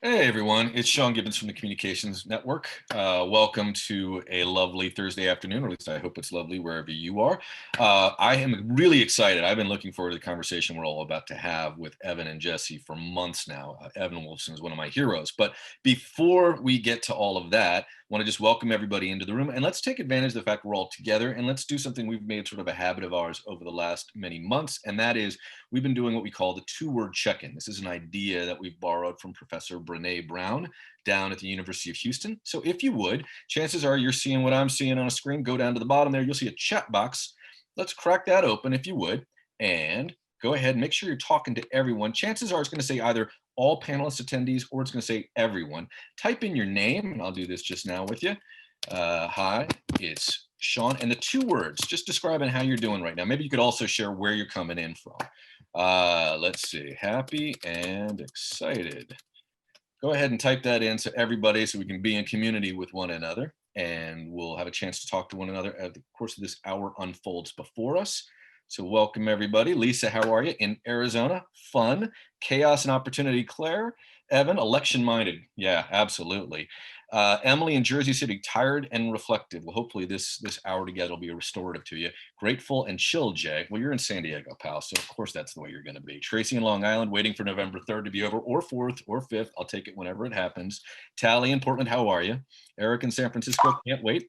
Hey everyone, it's Sean Gibbons from the Communications Network. Welcome to a lovely Thursday afternoon, or at least I hope it's lovely wherever you are. I am really excited. I've been looking forward to the conversation we're all about to have with Evan and Jesse for months now. Evan Wolfson is one of my heroes. But before we get to all of that, I want to just welcome everybody into the room and let's take advantage of the fact we're all together and let's do something we've made sort of a habit of ours over the last many months, and that is we've been doing what we call the two-word check-in. This is an idea that we've borrowed from Professor Brene Brown down at the University of Houston. So if you would, chances are you're seeing what I'm seeing on a screen. Go down to the bottom there, you'll see a chat box. Let's crack that open if you would, and go ahead and make sure you're talking to everyone. Chances are it's going to say either all panelist attendees or it's going to say everyone. Type in your name, and I'll do this just now with you. Hi, it's Sean, and the two words, just describing how you're doing right now. Maybe you could also share where you're coming in from. Let's see, happy and excited. Go ahead and type that in so everybody, so we can be in community with one another, and we'll have a chance to talk to one another as the course of this hour unfolds before us. So welcome everybody. Lisa, how are you in Arizona? Fun, chaos and opportunity. Claire, Evan, election minded. Yeah, absolutely. Emily in Jersey City, tired and reflective. Well, hopefully this hour together will be restorative to you. Grateful and chill, Jay. Well, you're in San Diego, pal, so of course that's the way you're going to be. Tracy in Long Island, waiting for November 3rd to be over, or 4th, or 5th. I'll take it whenever it happens. Tally in Portland, how are you? Eric in San Francisco, can't wait.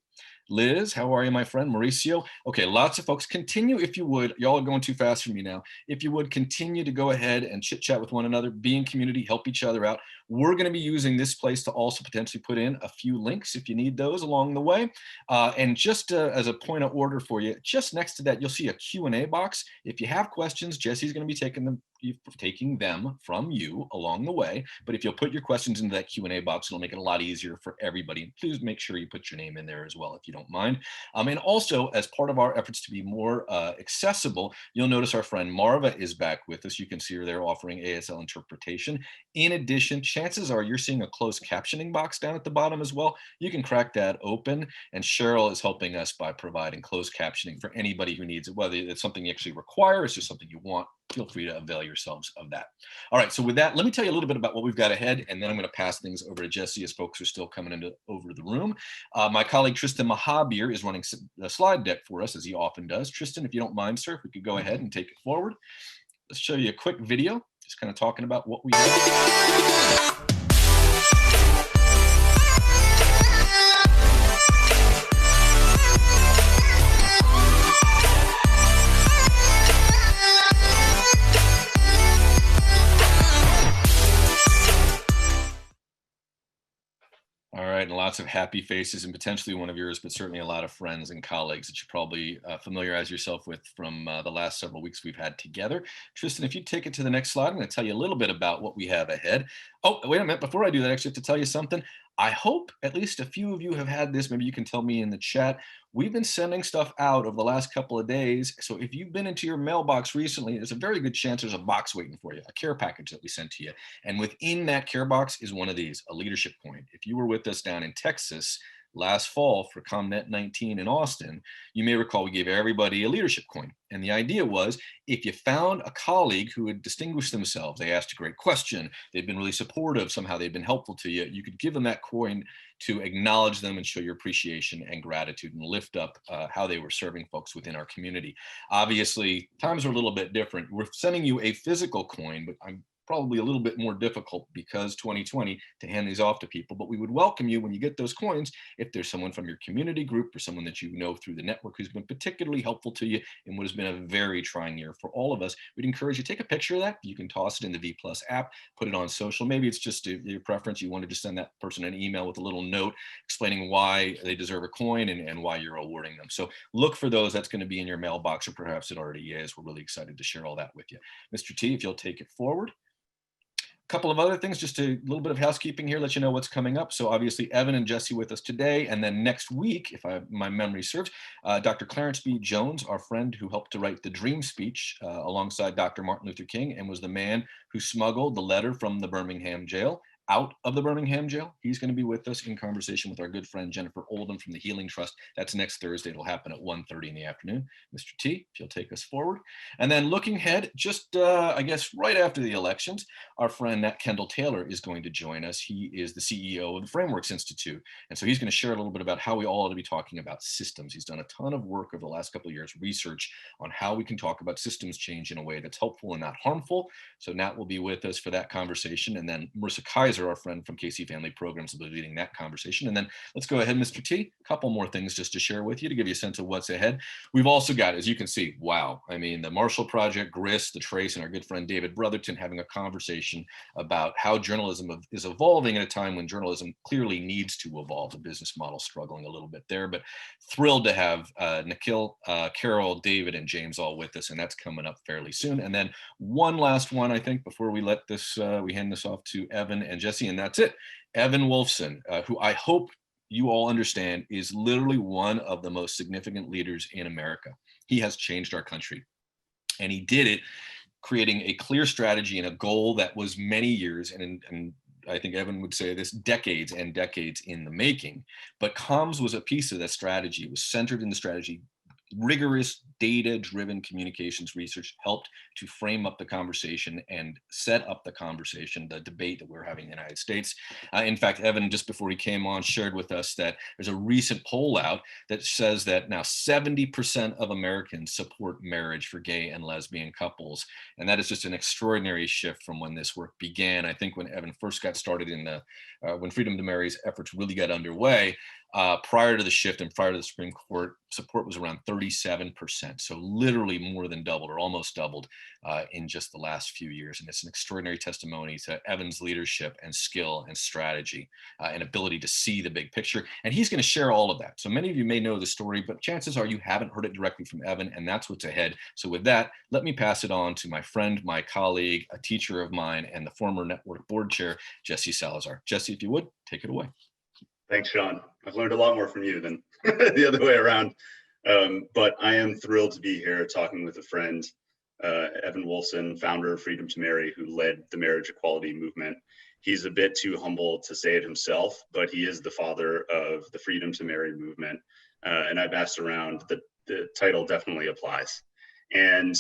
Liz, how are you, my friend? Mauricio. Okay, lots of folks. Continue, if you would. Y'all are going too fast for me now. If you would continue to go ahead and chit chat with one another, be in community, help each other out. We're going to be using this place to also potentially put in a few links if you need those along the way. And just as a point of order for you, just next to that, you'll see a Q&A box. If you have questions, Jesse's going to be taking them from you along the way. But if you'll put your questions into that Q&A box, it'll make it a lot easier for everybody. Please make sure you put your name in there as well, if you don't mind. And also, as part of our efforts to be more accessible, you'll notice our friend Marva is back with us. You can see her there offering ASL interpretation. In addition, chances are you're seeing a closed captioning box down at the bottom as well. You can crack that open, and Cheryl is helping us by providing closed captioning for anybody who needs it, whether it's something you actually require or it's just something you want. Feel free to avail yourselves of that. All right, so with that, let me tell you a little bit about what we've got ahead, and then I'm going to pass things over to Jesse as folks are still coming over the room. My colleague Tristan Mahabir is running the slide deck for us, as he often does. Tristan, if you don't mind, sir, if we could go ahead and take it forward. Let's show you a quick video, just kind of talking about what we have. All right, and lots of happy faces and potentially one of yours, but certainly a lot of friends and colleagues that you probably familiarize yourself with from the last several weeks we've had together. Tristan, if you take it to the next slide, I'm going to tell you a little bit about what we have ahead. Oh, wait a minute. Before I do that, I actually have to tell you something. I hope at least a few of you have had this. Maybe you can tell me in the chat. We've been sending stuff out over the last couple of days. So if you've been into your mailbox recently, there's a very good chance there's a box waiting for you, a care package that we sent to you. And within that care box is one of these, a leadership coin. If you were with us down in Texas last fall for ComNet 19 in Austin, you may recall we gave everybody a leadership coin. And the idea was, if you found a colleague who had distinguished themselves, they asked a great question, they've been really supportive, somehow they've been helpful to you, you could give them that coin to acknowledge them and show your appreciation and gratitude and lift up how they were serving folks within our community. Obviously, times are a little bit different. We're sending you a physical coin, but I'm probably a little bit more difficult because 2020 to hand these off to people, but we would welcome you when you get those coins if there's someone from your community group or someone that you know through the network who's been particularly helpful to you in what has been a very trying year for all of us. We'd encourage you to take a picture of that. You can toss it in the V Plus app, put it on social. Maybe it's just your preference. You wanted to send that person an email with a little note explaining why they deserve a coin and why you're awarding them. So look for those. That's going to be in your mailbox, or perhaps it already is. We're really excited to share all that with you. Mr. T, if you'll take it forward. Couple of other things, just a little bit of housekeeping here, let you know what's coming up. So obviously Evan and Jesse with us today, and then next week, if my memory serves, Dr. Clarence B. Jones, our friend who helped to write the Dream Speech alongside Dr. Martin Luther King and was the man who smuggled the letter from the Birmingham jail out of the Birmingham jail. He's going to be with us in conversation with our good friend Jennifer Oldham from the Healing Trust. That's next Thursday. It'll happen at 1:30 in the afternoon. Mr. T, if you'll take us forward. And then looking ahead, just I guess right after the elections, our friend Nat Kendall Taylor is going to join us. He is the CEO of the Frameworks Institute. And so he's going to share a little bit about how we all ought to be talking about systems. He's done a ton of work over the last couple of years, research on how we can talk about systems change in a way that's helpful and not harmful. So Nat will be with us for that conversation. And then Marissa Kaiser, our friend from KC Family Programs, will be leading that conversation. And then let's go ahead, Mr. T, a couple more things just to share with you to give you a sense of what's ahead. We've also got, as you can see, wow, I mean, the Marshall Project, Grist, the Trace, and our good friend David Brotherton having a conversation about how journalism is evolving at a time when journalism clearly needs to evolve. The business model struggling a little bit there, but thrilled to have Nikhil, Carol, David, and James all with us, and that's coming up fairly soon. And then one last one, I think, before we let this, we hand this off to Evan and Jesse, and that's it. Evan Wolfson, who I hope you all understand is literally one of the most significant leaders in America. He has changed our country, and he did it creating a clear strategy and a goal that was many years, and I think Evan would say this, decades and decades in the making. But comms was a piece of that strategy. It was centered in the strategy. Rigorous data-driven communications research helped to frame up the conversation and set up the conversation, the debate that we're having in the United States. In fact, Evan, just before he came on, shared with us that there's a recent poll out that says that now 70% of Americans support marriage for gay and lesbian couples. And that is just an extraordinary shift from when this work began. I think when Evan first got started in the, when Freedom to Marry's efforts really got underway, prior to the shift and prior to the Supreme Court, support was around 37%. So literally more than doubled or almost doubled in just the last few years. And it's an extraordinary testimony to Evan's leadership and skill and strategy and ability to see the big picture. And he's going to share all of that. So many of you may know the story, but chances are you haven't heard it directly from Evan, and that's what's ahead. So with that, let me pass it on to my friend, my colleague, a teacher of mine, and the former network board chair, Jesse Salazar. Jesse, if you would, take it away. Thanks, Sean. I've learned a lot more from you than the other way around. But I am thrilled to be here talking with a friend, Evan Wolfson, founder of Freedom to Marry, who led the marriage equality movement. He's a bit too humble to say it himself, but he is the father of the Freedom to Marry movement. And I've asked around, the title definitely applies. And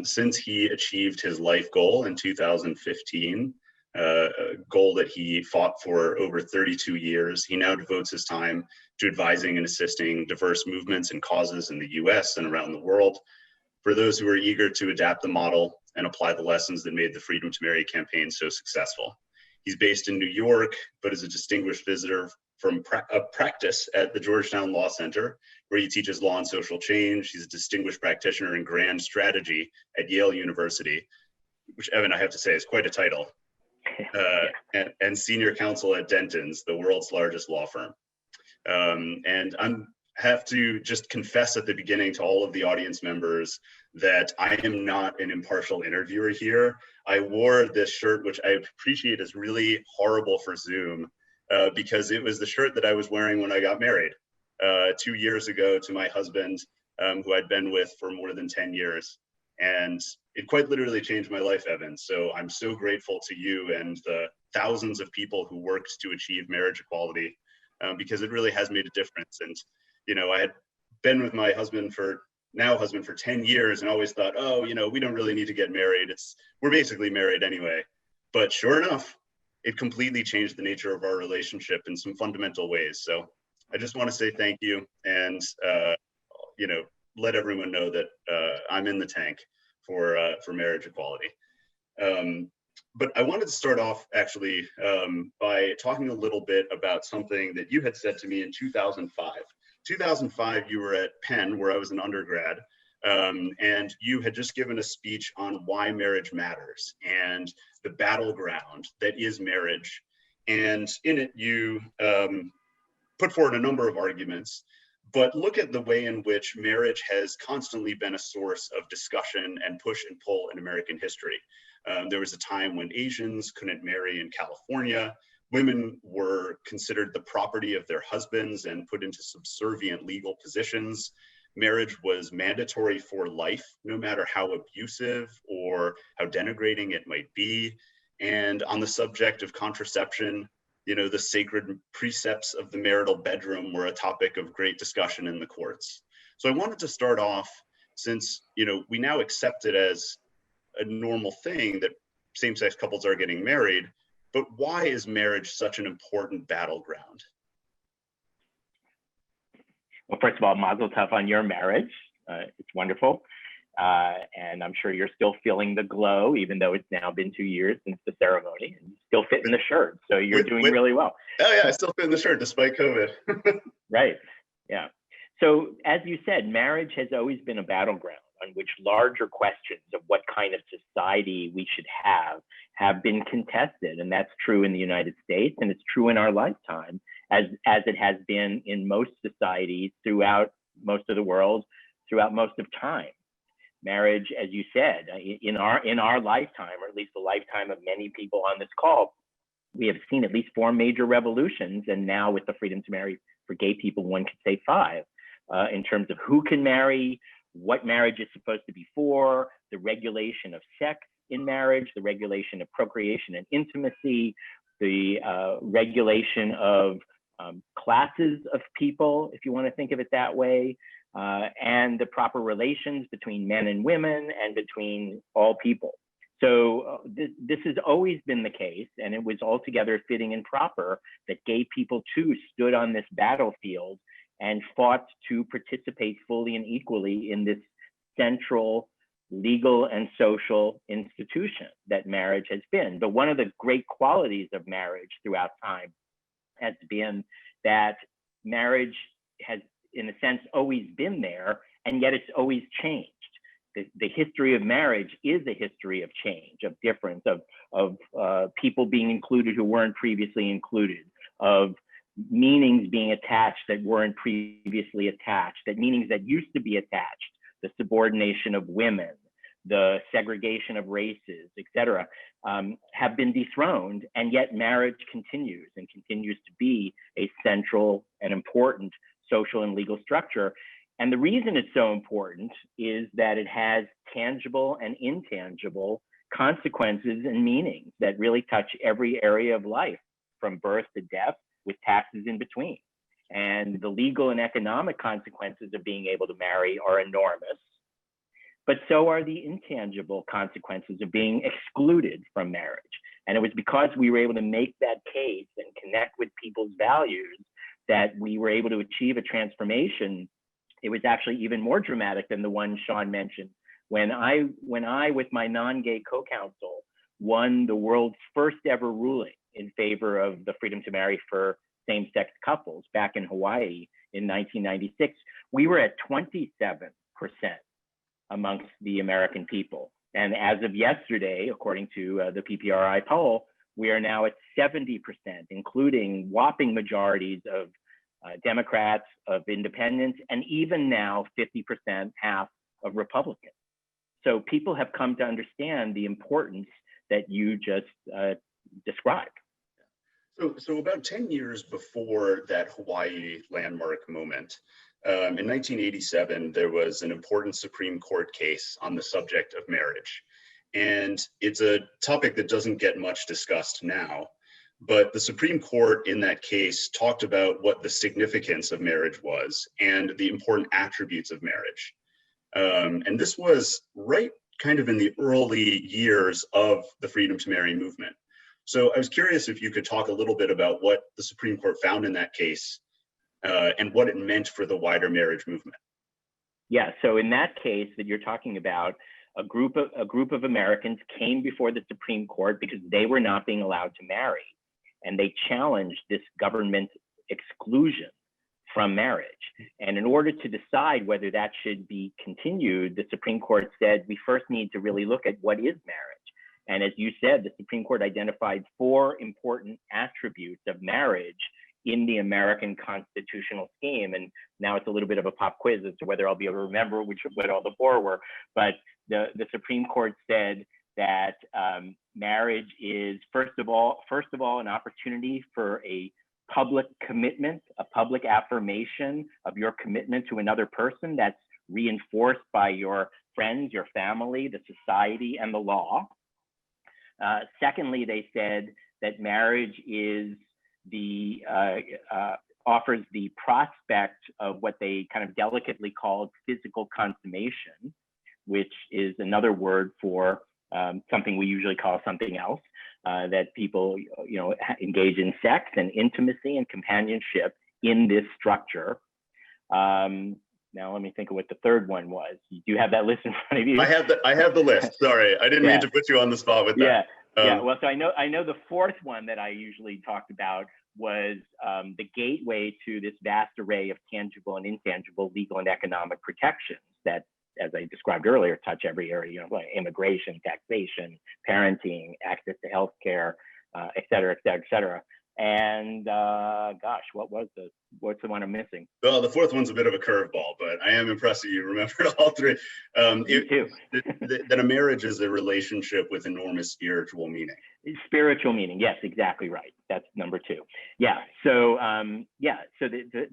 since he achieved his life goal in 2015, a goal that he fought for over 32 years. He now devotes his time to advising and assisting diverse movements and causes in the US and around the world. For those who are eager to adapt the model and apply the lessons that made the Freedom to Marry campaign so successful. He's based in New York, but is a distinguished visitor from practice at the Georgetown Law Center, where he teaches law and social change. He's a distinguished practitioner in grand strategy at Yale University, which, Evan, I have to say is quite a title. And senior counsel at Denton's, the world's largest law firm. And I have to just confess at the beginning to all of the audience members that I am not an impartial interviewer here. I wore this shirt, which I appreciate is really horrible for Zoom, because it was the shirt that I was wearing when I got married 2 years ago to my husband, who I'd been with for more than 10 years. And it quite literally changed my life, Evan. So I'm so grateful to you and the thousands of people who worked to achieve marriage equality, because it really has made a difference. And, you know, I had been with my husband for 10 years and always thought, oh, you know, we don't really need to get married. We're basically married anyway. But sure enough, it completely changed the nature of our relationship in some fundamental ways. So I just want to say thank you and, you know, let everyone know that I'm in the tank for marriage equality. But I wanted to start off actually by talking a little bit about something that you had said to me in 2005. 2005, you were at Penn, where I was an undergrad, and you had just given a speech on why marriage matters and the battleground that is marriage. And in it, you put forward a number of arguments. But look at the way in which marriage has constantly been a source of discussion and push and pull in American history. There was a time when Asians couldn't marry in California. Women were considered the property of their husbands and put into subservient legal positions. Marriage was mandatory for life, no matter how abusive or how denigrating it might be. And on the subject of contraception, the sacred precepts of the marital bedroom were a topic of great discussion in the courts. So I wanted to start off, since we now accept it as a normal thing that same-sex couples are getting married, but why is marriage such an important battleground? Well, first of all, mazel tov on your marriage. It's wonderful. And I'm sure you're still feeling the glow, even though it's now been 2 years since the ceremony, and you still fit in the shirt. So you're doing really well. Oh yeah, I still fit in the shirt despite COVID. Right, yeah. So as you said, marriage has always been a battleground on which larger questions of what kind of society we should have been contested. And that's true in the United States, and it's true in our lifetime, as it has been in most societies throughout most of the world, throughout most of time. Marriage, as you said, in our lifetime, or at least the lifetime of many people on this call, we have seen at least 4 major revolutions, and now with the freedom to marry for gay people, one could say 5, in terms of who can marry, what marriage is supposed to be for, the regulation of sex in marriage, the regulation of procreation and intimacy, the regulation of classes of people, if you want to think of it that way, and the proper relations between men and women and between all people. So this has always been the case, and it was altogether fitting and proper that gay people too stood on this battlefield and fought to participate fully and equally in this central legal and social institution that marriage has been. But one of the great qualities of marriage throughout time has been that marriage has, in a sense, always been there, and yet it's always changed. The history of marriage is a history of change, of difference, of people being included who weren't previously included, of meanings being attached that weren't previously attached, that meanings that used to be attached, the subordination of women, the segregation of races, et cetera, have been dethroned, and yet marriage continues and continues to be a central and important social and legal structure. And the reason it's so important is that it has tangible and intangible consequences and meanings that really touch every area of life, from birth to death, with taxes in between. And the legal and economic consequences of being able to marry are enormous, but so are the intangible consequences of being excluded from marriage. And it was because we were able to make that case and connect with people's values that we were able to achieve a transformation. It was actually even more dramatic than the one Sean mentioned. When I, with my non-gay co-counsel, won the world's first ever ruling in favor of the freedom to marry for same-sex couples back in Hawaii in 1996, we were at 27% amongst the American people. And as of yesterday, according to the PPRI poll, we are now at 70%, including whopping majorities of Democrats, of independents, and even now 50%, half of Republicans. So people have come to understand the importance that you just described. So about 10 years before that Hawaii landmark moment, in 1987, there was an important Supreme Court case on the subject of marriage. And it's a topic that doesn't get much discussed now, but the Supreme Court in that case talked about what the significance of marriage was and the important attributes of marriage. And this was right kind of in the early years of the freedom to marry movement. So I was curious if you could talk a little bit about what the Supreme Court found in that case and what it meant for the wider marriage movement. Yeah, so in that case that you're talking about, a group of Americans came before the Supreme Court because they were not being allowed to marry, and they challenged this government exclusion from marriage. And in order to decide whether that should be continued, the Supreme Court said, we first need to really look at what is marriage. And as you said, the Supreme Court identified 4 important attributes of marriage in the American constitutional scheme. And now it's a little bit of a pop quiz as to whether I'll be able to remember what all the 4 were. But the Supreme Court said that marriage is, first of all, an opportunity for a public commitment, a public affirmation of your commitment to another person that's reinforced by your friends, your family, the society, and the law. Secondly, they said that marriage is offers the prospect of what they kind of delicately called physical consummation, which is another word for something we usually call something else, that people, engage in sex and intimacy and companionship in this structure. Now let me think of what the third one was. Do you have that list in front of you? I have the list. Sorry, I didn't mean to put you on the spot with that. Well, so I know the fourth one that I usually talked about was the gateway to this vast array of tangible and intangible legal and economic protections that, as I described earlier, touch every area, like immigration, taxation, parenting, access to healthcare, et cetera, et cetera, et cetera. And gosh, what's the one I'm missing? Well, the fourth one's a bit of a curveball, but I am impressed that you remembered all three. Me too. That a marriage is a relationship with enormous spiritual meaning. Spiritual meaning, yes, exactly right. That's number two. Yeah. So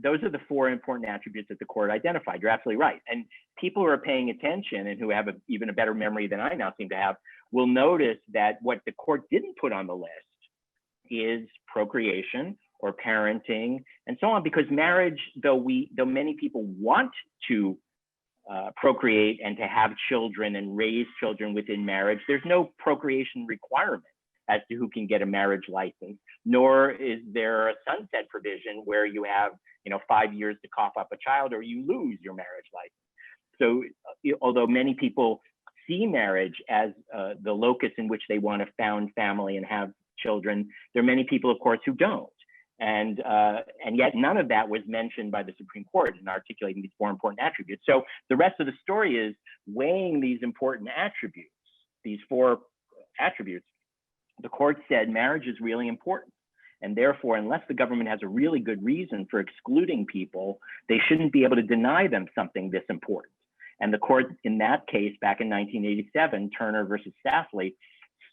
those are the four important attributes that the court identified. You're absolutely right. And people who are paying attention and who have even a better memory than I now seem to have will notice that what the court didn't put on the list is procreation or parenting and so on, because marriage, though many people want to procreate and to have children and raise children within marriage, there's no procreation requirement as to who can get a marriage license, nor is there a sunset provision where you have 5 years to cough up a child or you lose your marriage license. So although many people see marriage as the locus in which they want to found family and have children, there are many people, of course, who don't. And yet none of that was mentioned by the Supreme Court in articulating these four important attributes. So the rest of the story is weighing these important attributes, these four attributes. The court said marriage is really important. And therefore, unless the government has a really good reason for excluding people, they shouldn't be able to deny them something this important. And the court in that case, back in 1987, Turner versus Safley,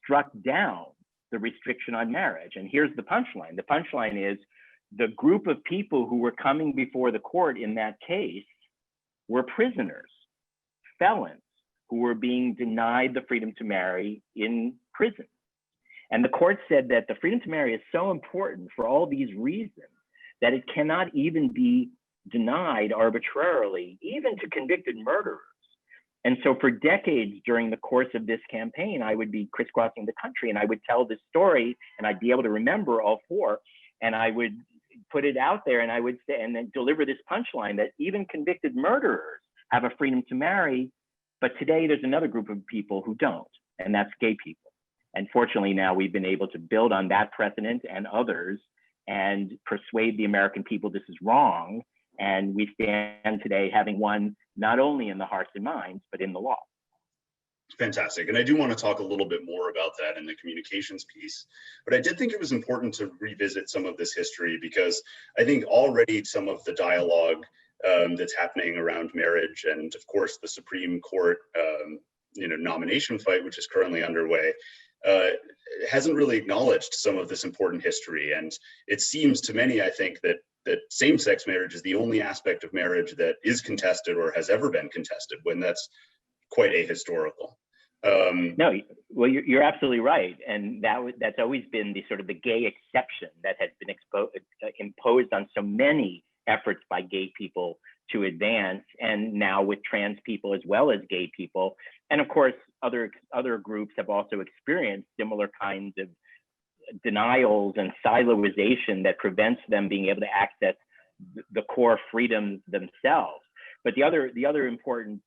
struck down the restriction on marriage. And here's the punchline. The punchline is the group of people who were coming before the court in that case were prisoners, felons, who were being denied the freedom to marry in prison. And the court said that the freedom to marry is so important for all these reasons that it cannot even be denied arbitrarily, even to convicted murderers. And so for decades during the course of this campaign, I would be crisscrossing the country and I would tell this story and I'd be able to remember all four. And I would put it out there and I would say, and then deliver this punchline that even convicted murderers have a freedom to marry. But today there's another group of people who don't, and that's gay people. And fortunately now we've been able to build on that precedent and others and persuade the American people this is wrong. And we stand today having won not only in the hearts and minds, but in the law. Fantastic. And I do want to talk a little bit more about that in the communications piece. But I did think it was important to revisit some of this history because I think already some of the dialogue that's happening around marriage and of course the Supreme Court nomination fight, which is currently underway, hasn't really acknowledged some of this important history. And it seems to many, I think, that same-sex marriage is the only aspect of marriage that is contested or has ever been contested, when that's quite ahistorical. No, well, you're absolutely right, and that's always been the sort of the gay exception that has been imposed on so many efforts by gay people to advance, and now with trans people as well as gay people, and of course other groups have also experienced similar kinds of denials and siloization that prevents them being able to access the core freedoms themselves. But the other important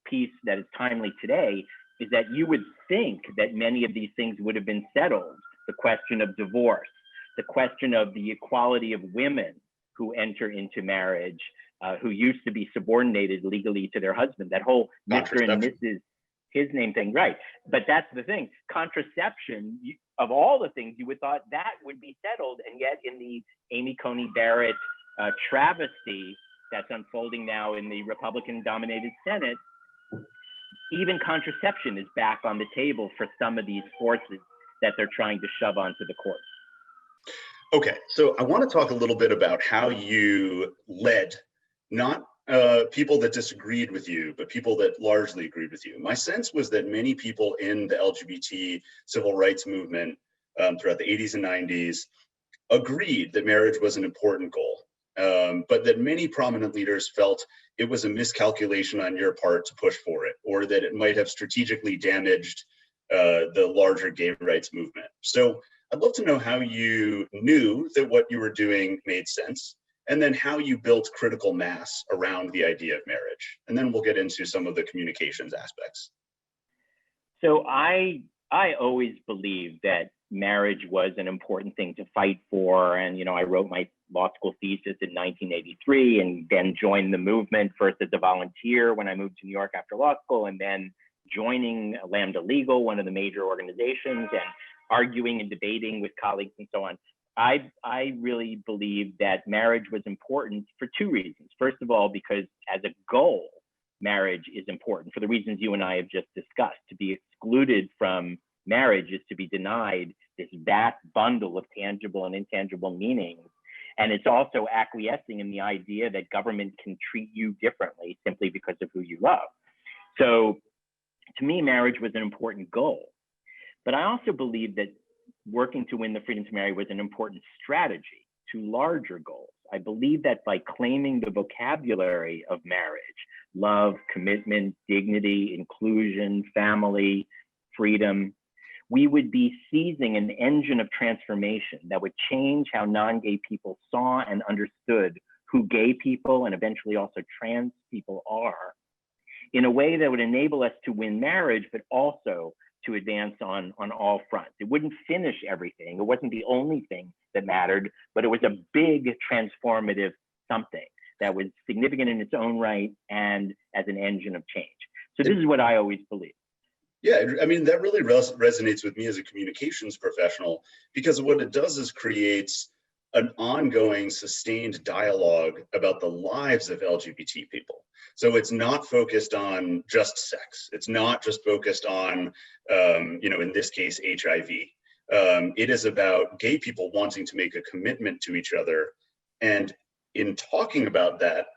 piece that is timely today is that you would think that many of these things would have been settled. The question of divorce, the question of the equality of women who enter into marriage, who used to be subordinated legally to their husband, that whole Mr. and Mrs. his name thing, right? But that's the thing, contraception, of all the things you would thought that would be settled, and yet in the Amy Coney Barrett travesty that's unfolding now in the Republican-dominated Senate, even contraception is back on the table for some of these forces that they're trying to shove onto the court. Okay, so I want to talk a little bit about how you led, not people that disagreed with you, but people that largely agreed with you. My sense was that many people in the LGBT civil rights movement throughout the 80s and 90s agreed that marriage was an important goal, but that many prominent leaders felt it was a miscalculation on your part to push for it, or that it might have strategically damaged the larger gay rights movement. So I'd love to know how you knew that what you were doing made sense, and then how you built critical mass around the idea of marriage. And then we'll get into some of the communications aspects. So I always believed that marriage was an important thing to fight for. And, you know, I wrote my law school thesis in 1983 and then joined the movement first as a volunteer when I moved to New York after law school, and then joining Lambda Legal, one of the major organizations, and arguing and debating with colleagues and so on. I really believe that marriage was important for two reasons. First of all, because as a goal, marriage is important for the reasons you and I have just discussed. To be excluded from marriage is to be denied this vast bundle of tangible and intangible meanings. And it's also acquiescing in the idea that government can treat you differently simply because of who you love. So to me, marriage was an important goal. But I also believe that working to win the freedom to marry was an important strategy to larger goals. I believe that by claiming the vocabulary of marriage, love, commitment, dignity, inclusion, family, freedom, we would be seizing an engine of transformation that would change how non-gay people saw and understood who gay people and eventually also trans people are, in a way that would enable us to win marriage, but also to advance on all fronts. It wouldn't finish everything. It wasn't the only thing that mattered, but it was a big transformative something that was significant in its own right and as an engine of change. So this is what I always believe. Yeah, I mean, that really resonates with me as a communications professional, because what it does is creates an ongoing, sustained dialogue about the lives of LGBT people. So it's not focused on just sex. It's not just focused on, in this case, HIV. It is about gay people wanting to make a commitment to each other. And in talking about that,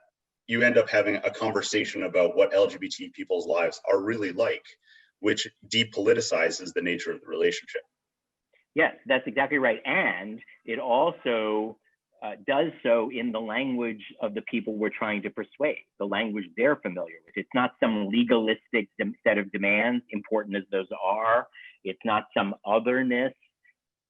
you end up having a conversation about what LGBT people's lives are really like, which depoliticizes the nature of the relationship. Yes, that's exactly right. And it also does so in the language of the people we're trying to persuade, the language they're familiar with. It's not some legalistic set of demands, important as those are. It's not some otherness,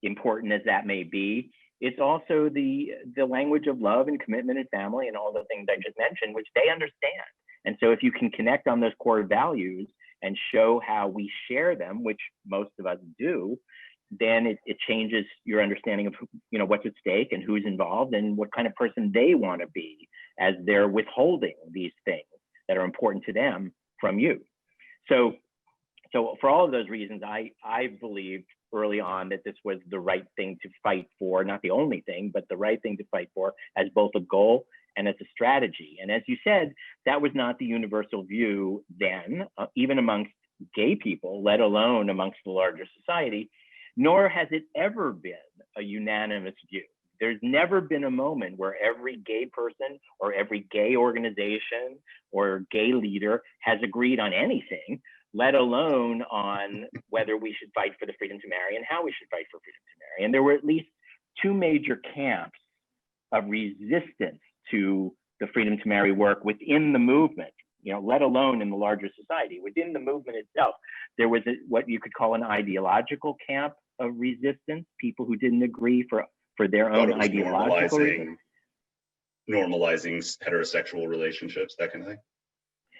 important as that may be. It's also the language of love and commitment and family and all the things I just mentioned, which they understand. And so if you can connect on those core values and show how we share them, which most of us do, then it changes your understanding of what's at stake and who's involved and what kind of person they want to be as they're withholding these things that are important to them from you. So for all of those reasons, I believed early on that this was the right thing to fight for, not the only thing, but the right thing to fight for as both a goal and as a strategy. And as you said, that was not the universal view then, even amongst gay people, let alone amongst the larger society, nor has it ever been a unanimous view. There's never been a moment where every gay person or every gay organization or gay leader has agreed on anything, let alone on whether we should fight for the freedom to marry and how we should fight for freedom to marry. And there were at least two major camps of resistance to the freedom to marry work within the movement, let alone in the larger society. Within the movement itself, there was what you could call an ideological camp of resistance, people who didn't agree for their own ideological reasons. Normalizing heterosexual relationships, that kind of thing.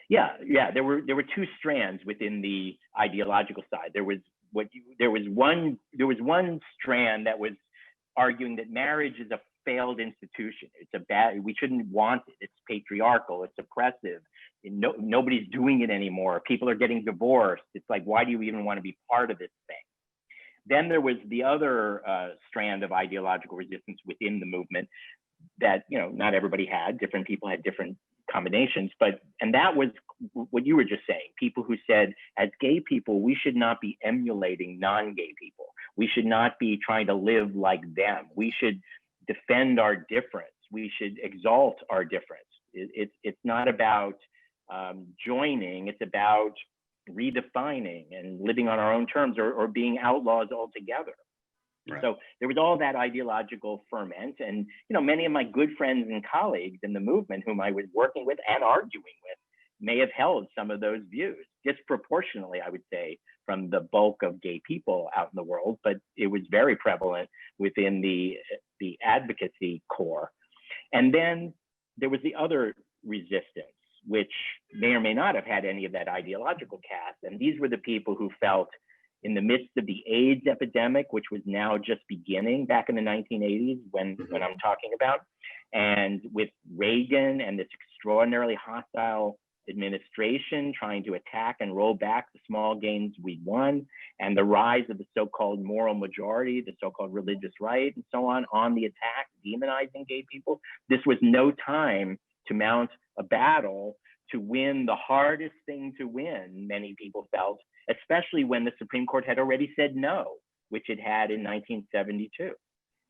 Yeah. There were two strands within the ideological side. There was one strand that was arguing that marriage is a failed institution. We shouldn't want it. It's patriarchal. It's oppressive. Nobody's doing it anymore. People are getting divorced. It's like, why do you even want to be part of this thing? Then there was the other strand of ideological resistance within the movement that not everybody had. Different people had different combinations, and that was what you were just saying. People who said, as gay people, we should not be emulating non-gay people. We should not be trying to live like them. We should defend our difference. We should exalt our difference. It's not about joining, it's about redefining and living on our own terms, or being outlaws altogether. Right. So there was all that ideological ferment, and many of my good friends and colleagues in the movement whom I was working with and arguing with may have held some of those views, disproportionately, I would say, from the bulk of gay people out in the world, but it was very prevalent within the advocacy core. And then there was the other resistance, which may or may not have had any of that ideological cast. And these were the people who felt, in the midst of the AIDS epidemic, which was now just beginning back in the 1980s when I'm talking about, and with Reagan and this extraordinarily hostile administration trying to attack and roll back the small gains we won, and the rise of the so-called moral majority, the so-called religious right, and so on the attack, demonizing gay people. This was no time to mount a battle to win the hardest thing to win, many people felt, especially when the Supreme Court had already said no, which it had in 1972.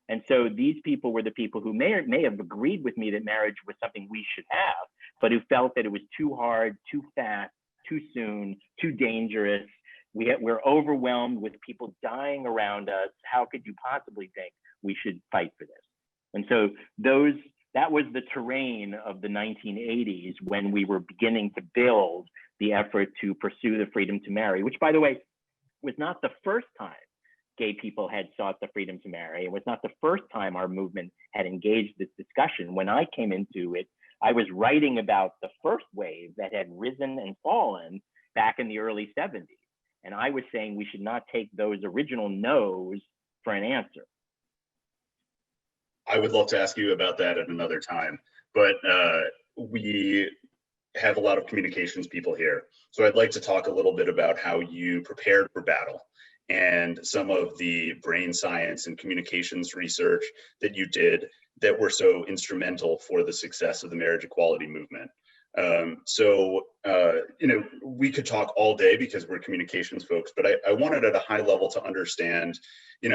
And so these people were the people who may have agreed with me that marriage was something we should have, but who felt that it was too hard, too fast, too soon, too dangerous. We're overwhelmed with people dying around us. How could you possibly think we should fight for this? And so that was the terrain of the 1980s, when we were beginning to build the effort to pursue the freedom to marry, which, by the way, was not the first time gay people had sought the freedom to marry. It was not the first time our movement had engaged this discussion. When I came into it, I was writing about the first wave that had risen and fallen back in the early 70s. And I was saying we should not take those original no's for an answer. I would love to ask you about that at another time, but we have a lot of communications people here. So I'd like to talk a little bit about how you prepared for battle and some of the brain science and communications research that you did that were so instrumental for the success of the marriage equality movement. We could talk all day because we're communications folks, but I wanted at a high level to understand,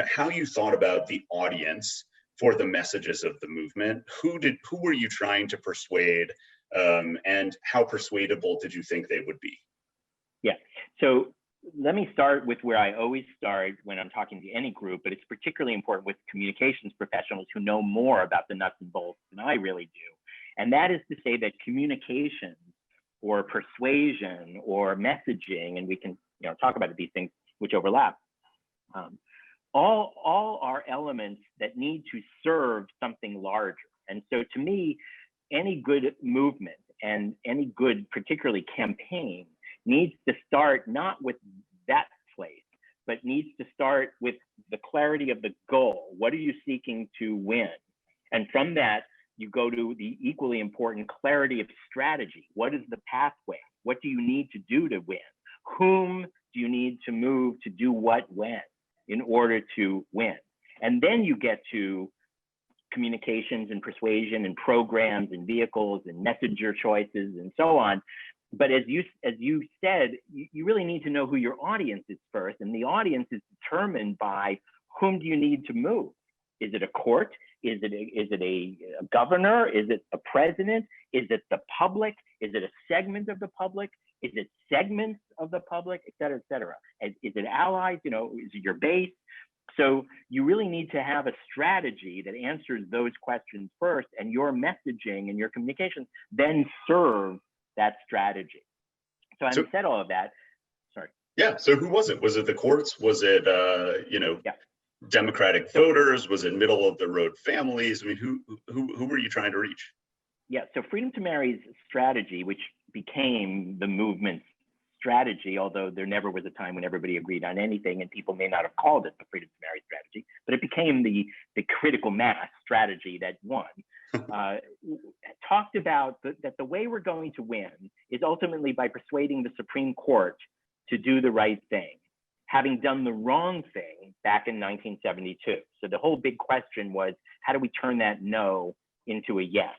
how you thought about the audience for the messages of the movement. Who were you trying to persuade, and how persuadable did you think they would be? Yeah, so let me start with where I always start when I'm talking to any group, but it's particularly important with communications professionals who know more about the nuts and bolts than I really do. And that is to say that communications or persuasion or messaging, and we can talk about these things which overlap, all are elements that need to serve something larger. And so to me, any good movement and any good, particularly campaign, needs to start not with that place, but needs to start with the clarity of the goal. What are you seeking to win? And from that, you go to the equally important clarity of strategy. What is the pathway? What do you need to do to win? Whom do you need to move to do what when in order to win? And then you get to communications and persuasion and programs and vehicles and messenger choices and so on. But as you said, you really need to know who your audience is first. And the audience is determined by whom do you need to move? Is it a court? Is it a governor? Is it a president? Is it the public? Is it a segment of the public? Is it segments of the public, et cetera, et cetera? Is it allies? Is it your base? So you really need to have a strategy that answers those questions first, and your messaging and your communications then serve that strategy. So having said all of that, sorry. Yeah, so who was it? Was it the courts? Was it, Yeah. Democratic voters? Was it middle of the road families? I mean, who were you trying to reach? Yeah, so Freedom to Marry's strategy, which became the movement's strategy, although there never was a time when everybody agreed on anything, and people may not have called it the Freedom to Marry strategy, but it became the critical mass strategy that won. Talked about that the way we're going to win is ultimately by persuading the Supreme Court to do the right thing, having done the wrong thing back in 1972. So the whole big question was, how do we turn that no into a yes?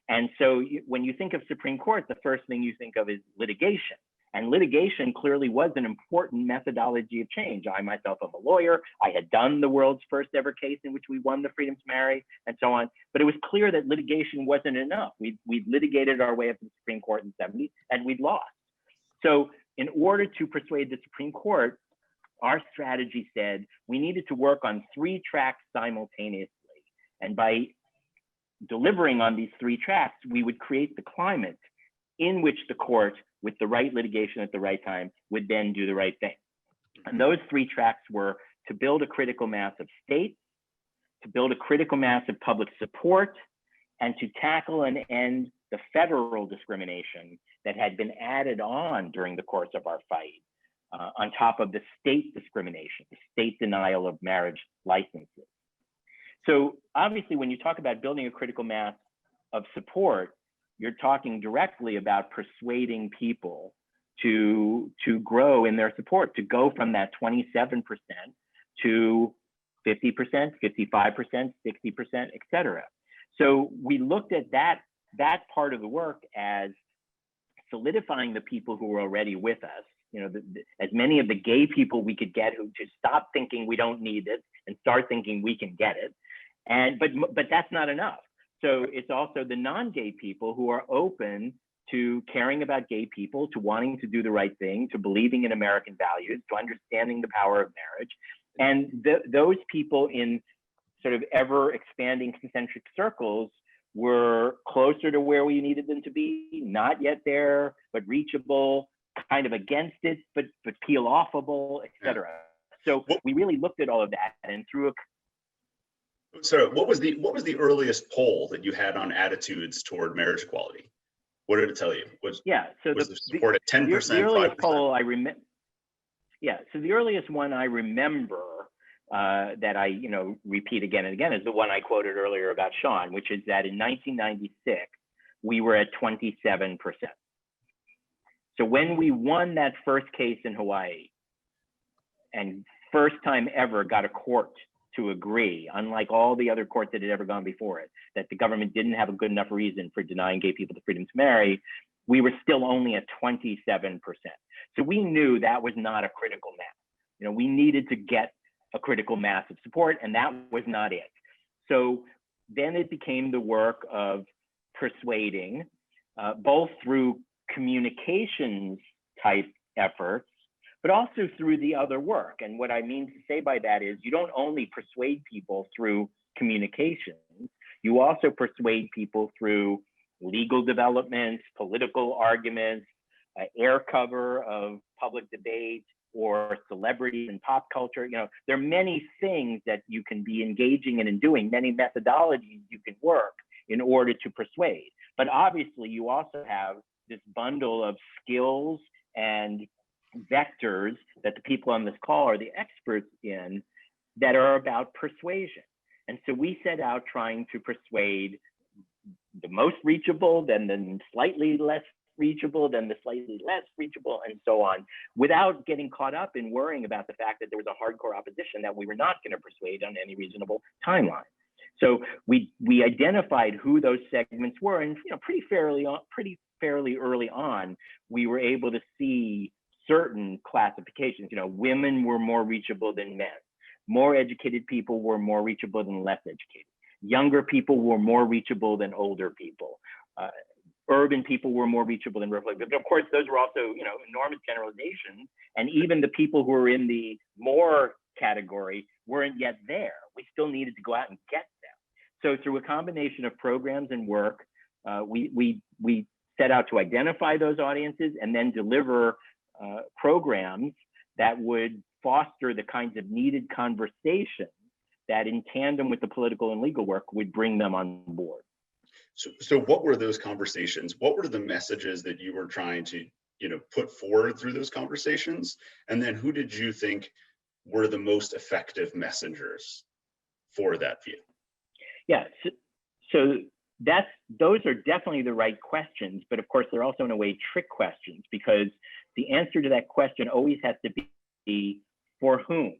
And so when you think of Supreme Court, the first thing you think of is litigation. And litigation clearly was an important methodology of change. I myself am a lawyer. I had done the world's first ever case in which we won the freedom to marry and so on. But it was clear that litigation wasn't enough. We'd litigated our way up to the Supreme Court in the 70s and we'd lost. So in order to persuade the Supreme Court, our strategy said we needed to work on 3 tracks simultaneously. And by delivering on these 3 tracks, we would create the climate in which the court, with the right litigation at the right time, would then do the right thing. And those 3 tracks were to build a critical mass of states, to build a critical mass of public support, and to tackle and end the federal discrimination that had been added on during the course of our fight, on top of the state discrimination, the state denial of marriage licenses. So obviously, when you talk about building a critical mass of support, you're talking directly about persuading people to grow in their support, to go from that 27% to 50%, 55%, 60%, et cetera. So we looked at that part of the work as solidifying the people who were already with us, as many of the gay people we could get who to stop thinking we don't need it and start thinking we can get it. But that's not enough. So it's also the non-gay people who are open to caring about gay people, to wanting to do the right thing, to believing in American values, to understanding the power of marriage. And those people in sort of ever expanding concentric circles were closer to where we needed them to be, not yet there, but reachable, kind of against it, but peel offable, et cetera. So we really looked at all of that and through a So what was the earliest poll that you had on attitudes toward marriage equality? What did it tell you? Was the support at 10%? The earliest 5%? poll I remember. Yeah, so the earliest one I remember that I repeat again and again is the one I quoted earlier about Sean, which is that in 1996 we were at 27%. So when we won that first case in Hawaii, and first time ever got a court to agree, unlike all the other courts that had ever gone before it, that the government didn't have a good enough reason for denying gay people the freedom to marry, we were still only at 27%. So we knew that was not a critical mass. We needed to get a critical mass of support, and that was not it. So then it became the work of persuading, both through communications type efforts, but also through the other work. And what I mean to say by that is you don't only persuade people through communications, you also persuade people through legal developments, political arguments, air cover of public debate, or celebrities and pop culture. There are many things that you can be engaging in and doing, many methodologies you can work in order to persuade. But obviously you also have this bundle of skills and vectors that the people on this call are the experts in that are about persuasion. And so we set out trying to persuade the most reachable, then the slightly less reachable, then the slightly less reachable, and so on, without getting caught up in worrying about the fact that there was a hardcore opposition that we were not going to persuade on any reasonable timeline. So we identified who those segments were, and pretty fairly early on, we were able to see certain classifications. Women were more reachable than men. More educated people were more reachable than less educated. Younger people were more reachable than older people. Urban people were more reachable than rural. But of course, those were also, enormous generalizations. And even the people who were in the more category weren't yet there. We still needed to go out and get them. So through a combination of programs and work, we set out to identify those audiences and then deliver programs that would foster the kinds of needed conversations that in tandem with the political and legal work would bring them on board. So what were those conversations? What were the messages that you were trying to, put forward through those conversations? And then who did you think were the most effective messengers for that view? Yeah, so those are definitely the right questions, but of course they're also in a way trick questions, because the answer to that question always has to be for whom,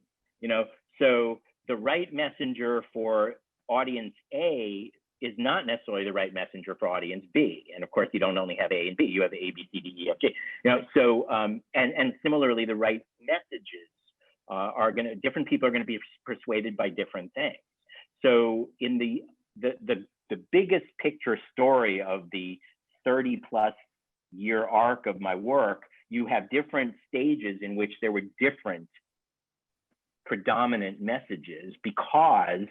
So the right messenger for audience A is not necessarily the right messenger for audience B. And of course, you don't only have A and B, you have A, B, C, D, E, F, G. So and similarly, the right messages different people are going to be persuaded by different things. So in the biggest picture story of the 30+ year arc of my work, you have different stages in which there were different predominant messages, because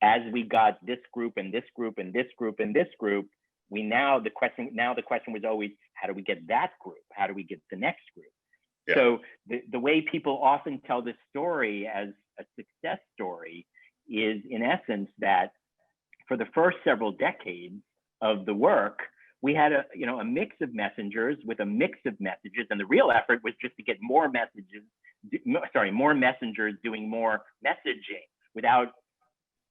as we got this group and this group and this group and this group, the question was always, how do we get that group? How do we get the next group? Yeah. So the way people often tell this story as a success story is, in essence, that for the first several decades of the work, we had a mix of messengers with a mix of messages, and the real effort was just to get more messengers doing more messaging without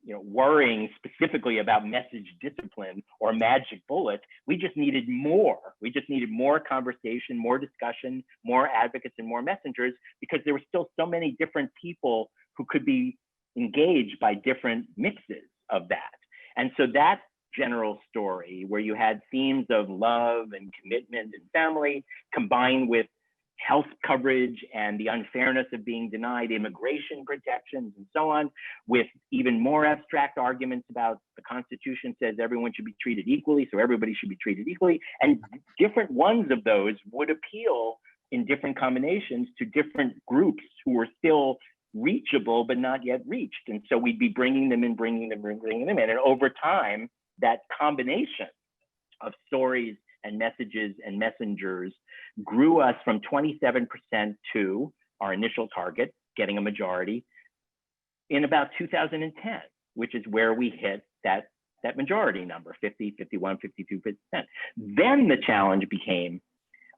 worrying specifically about message discipline or magic bullet. We just needed more. We just needed more conversation, more discussion, more advocates, and more messengers, because there were still so many different people who could be engaged by different mixes of that. And so that general story, where you had themes of love and commitment and family combined with health coverage and the unfairness of being denied immigration protections and so on, with even more abstract arguments about the Constitution says everyone should be treated equally, so everybody should be treated equally. And different ones of those would appeal in different combinations to different groups who were still reachable but not yet reached. And so we'd be bringing them in. And over time, that combination of stories and messages and messengers grew us from 27% to our initial target, getting a majority, in about 2010, which is where we hit that majority number, 50, 51, 52%. Then the challenge became,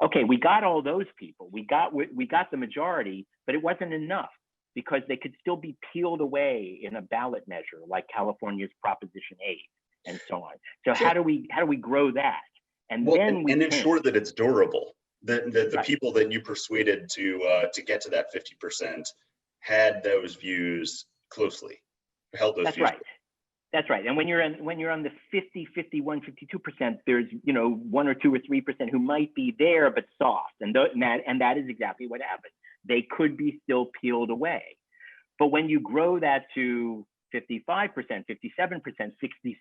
okay, we got all those people, we got the majority, but it wasn't enough, because they could still be peeled away in a ballot measure like California's Proposition 8 and so on. So how do we grow that? And ensure that it's durable. That the people that you persuaded to get to that 50% had those views closely, held those views. Right. That's right. And when you're on the 50, 51, 52%, there's 1 or 2 or 3% who might be there but soft, and that is exactly what happened. They could be still peeled away. But when you grow that to 55%, 57%,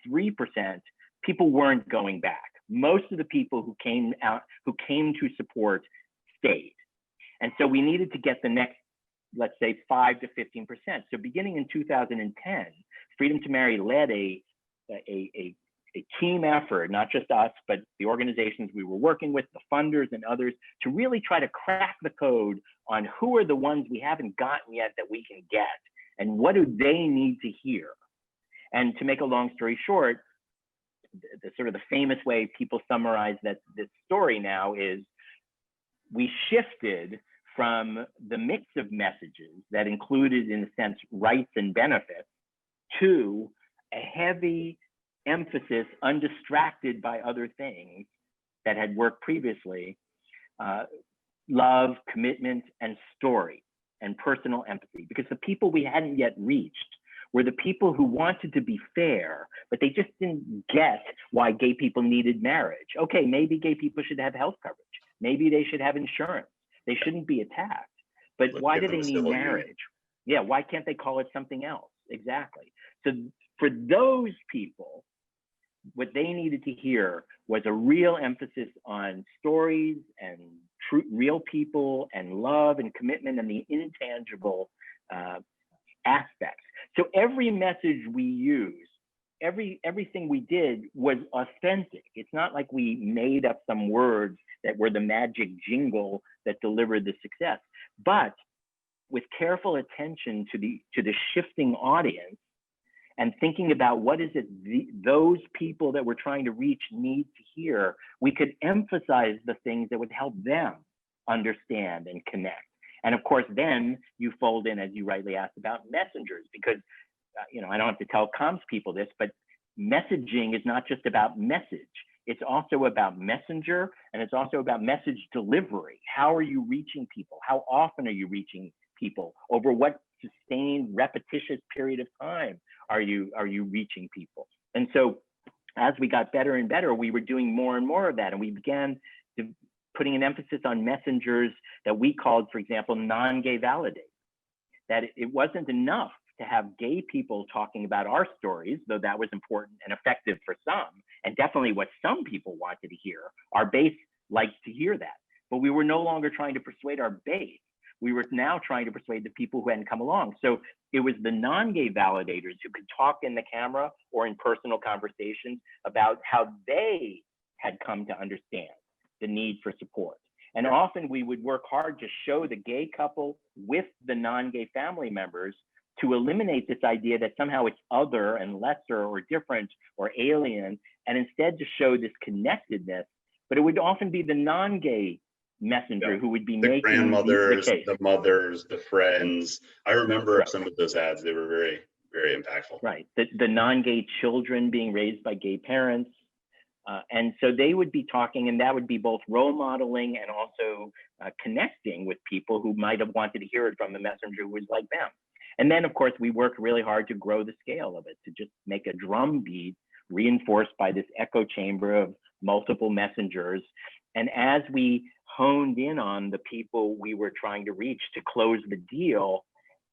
63%, people weren't going back. Most of the people who came to support stayed. And so we needed to get the next, let's say, 5 to 15%. So beginning in 2010, Freedom to Marry led a team effort, not just us, but the organizations we were working with, the funders and others, to really try to crack the code on who are the ones we haven't gotten yet that we can get, and what do they need to hear. And to make a long story short, the sort of the famous way people summarize this story now is, we shifted from the mix of messages that included, in a sense, rights and benefits, to a heavy emphasis, undistracted by other things that had worked previously, love, commitment, and story, and personal empathy. Because the people we hadn't yet reached were the people who wanted to be fair, but they just didn't get why gay people needed marriage. Okay, maybe gay people should have health coverage. Maybe they should have insurance. They shouldn't be attacked. But why do they need marriage? Yeah, why can't they call it something else? Exactly. So for those people, what they needed to hear was a real emphasis on stories and real people and love and commitment and the intangible aspects. So every message we used, everything we did was authentic. It's not like we made up some words that were the magic jingle that delivered the success, but with careful attention to the shifting audience, and thinking about what is it those people that we're trying to reach need to hear, we could emphasize the things that would help them understand and connect. And of course, then you fold in, as you rightly asked, about messengers, because I don't have to tell comms people this, but messaging is not just about message. It's also about messenger, and it's also about message delivery. How are you reaching people? How often are you reaching people? Over what sustained, repetitious period of time are you reaching people? And so as we got better and better, we were doing more and more of that. And we began putting an emphasis on messengers that we called, for example, non-gay validators. That it wasn't enough to have gay people talking about our stories, though that was important and effective for some, and definitely what some people wanted to hear. Our base liked to hear that, but we were no longer trying to persuade our base. We were now trying to persuade the people who hadn't come along. So it was the non-gay validators who could talk in the camera or in personal conversations about how they had come to understand the need for support. And often we would work hard to show the gay couple with the non-gay family members to eliminate this idea that somehow it's other and lesser or different or alien, and instead to show this connectedness. But it would often be the non-gay messenger who would be the making grandmothers, the case. the mothers, the friends. I remember Right. some of those ads. They were very, very impactful. Right, the non-gay children being raised by gay parents. And so they would be talking, and that would be both role modeling and also connecting with people who might have wanted to hear it from the messenger who was like them. And then, of course, we worked really hard to grow the scale of it, to just make a drum beat reinforced by this echo chamber of multiple messengers. And as we honed in on the people we were trying to reach to close the deal,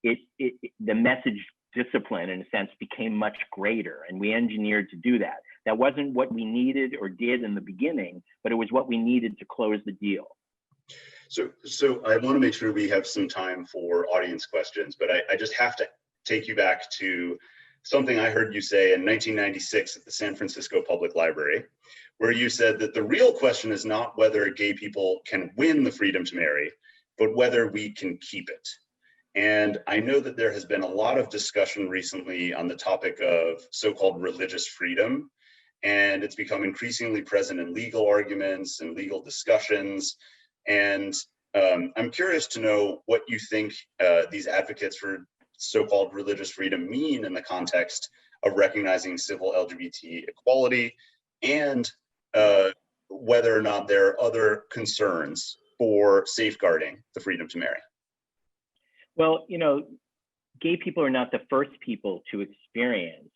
the message discipline, in a sense, became much greater, and we engineered to do that. That wasn't what we needed or did in the beginning, but it was what we needed to close the deal. So I want to make sure we have some time for audience questions, but I just have to take you back to something I heard you say in 1996 at the San Francisco Public Library, where you said that the real question is not whether gay people can win the freedom to marry, but whether we can keep it. And I know that there has been a lot of discussion recently on the topic of so-called religious freedom, and it's become increasingly present in legal arguments and legal discussions. And I'm curious to know what you think these advocates for so-called religious freedom mean in the context of recognizing civil LGBT equality, and whether or not there are other concerns for safeguarding the freedom to marry. Well, you know, gay people are not the first people to experience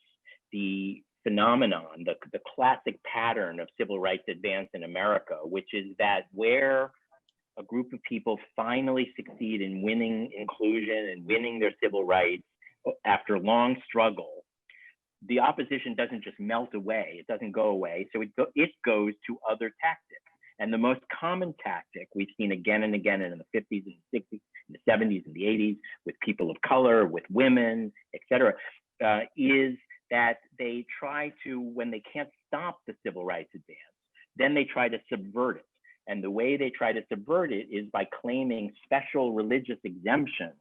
the phenomenon, the classic pattern of civil rights advance in America, which is that where a group of people finally succeed in winning inclusion and winning their civil rights after long struggle, the opposition doesn't just melt away, it doesn't go away, so it goes to other tactics. And the most common tactic we've seen again and again in the 50s and 60s, in the 70s and the 80s, with people of color, with women, et cetera, is that they try to, when they can't stop the civil rights advance, then they try to subvert it. And the way they try to subvert it is by claiming special religious exemptions